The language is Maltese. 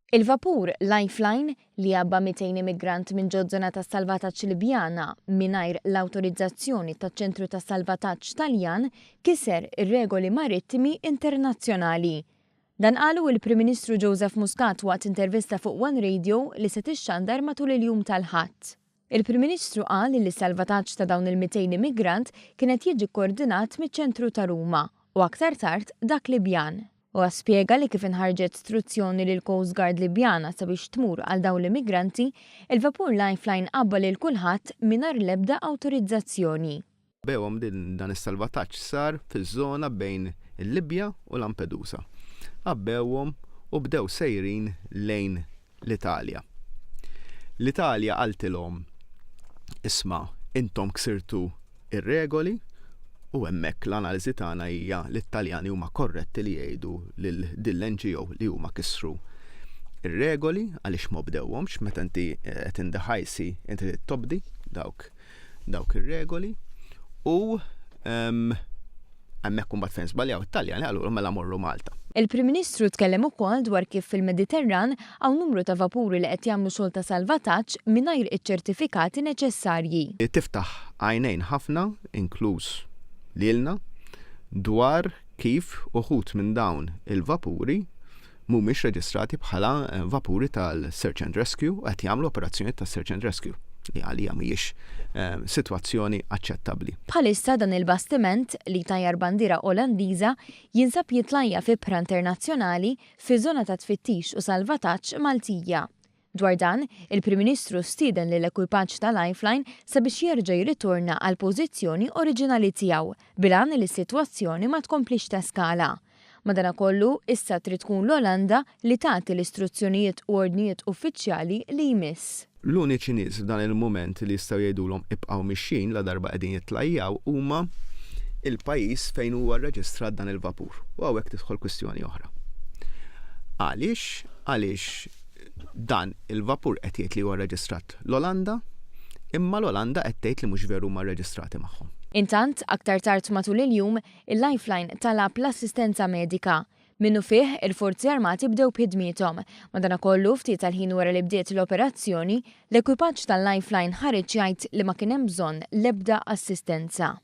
Il-vapur Lifeline li għabba 200 immigrant minn ġozzona ta' salvataġġ Libjana mingħajr l-awtorizzazzjoni taċ-ċentru ta' salvataġġ Taljan kiser ir-regoli marittimi internazzjonali. Dan qalu il-Prim Ministru Joseph Muscat waqt intervista fuq One Radio li se tixxandar matul il-jum tal-Ħadd. Il-Prim Ministru qal li s-salvataġġ ta' dawn il-200 immigrant kienet jiġi koordinat miċ-ċentru ta' Ruma u aktar tard dak Libjan. U spjega li kif inħarġet istruzzjoni lil Coast Guard Libjana sabiex tmur għal dawn l-immigranti, il-vapur Lifeline qabba lil kulħadd mingħajr l-ebda awtorizzazzjoni. Bewhom dan is-salvataġġ sar fiż-żona bejn il-Libja u Lampedusa. Qabbewhom u bdew sejrin lejn l-Italja. L-Italja qaltilhom isma' intom ksirtu ir-regoli u hemmhekk l-analiżi tagħna hija li t-Taljani huma korretti li jgħidu lil din l-NGO li huma kisru ir-regoli għaliex ma bdewhomx meta inti qed indaħajsi inti tobdi dawk ir-regoli u hemmhekk imbagħad fejn żbaljaw it-Taljani għalulhom mela morru Malta. Il-Prim Ministru tkellem ukoll dwar kif fil-Mediterran hawn numru ta' vapuri li qed jagħmlu xogħol ta' salvataġġ mingħajr iċ-ċertifikati neċessarji. Tiftaħ għajnejn ħafna inkluż lilna dwar kif uħud minn dawn il-vapuri mhumiex reġistrati bħala vapuri tal-Search and Rescue u qed jagħmlu operazzjonijiet ta' Search and Rescue li għalija mhijiex sitwazzjoni aċċettabbli. Bħalissa dan il-bastiment li tajjar bandiera Olandiża jinsab jitlajja fi ibħra internazzjonali fi żona ta' tfittix u salvataġġ Maltija. Dwar dan, il-Prim Ministru stieden lill-ekwipaġġ ta' Lifeline sabiex jerġa' jirritorna għal pożizzjoni oriġinali tiegħu bilan li s-sitwazzjoni ma tkomplix teskala. Madankollu issa trid tkun l-Olanda li tagħti l-istruzzjonijiet u ordnijiet uffiċjali li jmiss. L-uniċi nies f'dan il-mument li jistgħu jgħidulhom ibqgħu mixjin la darba qegħdin jitlajjaw huma il-pajjiż fejn huwa rreġistrat dan il-vapur. U hawnhekk tidħol kwistjoni oħra. Għaliex dan il-vapur qed jgħid li huwa rreġistrat l-Olanda, imma l-Olanda qed tgħid li mhux veru huma rreġistrati magħhom. Intant, aktar tard matul il-jum, il-Lifeline talab l-assistenza medika. Minnu fih, il-Forzi Armati bdew b'ħidmietom. Madankollu ftit tal-ħin wara li bdiet l-operazzjoni, l-ekwipaġġ tal-Lifeline ħareġ jgħid li ma kien hemm bżonn l-ebda assistenza.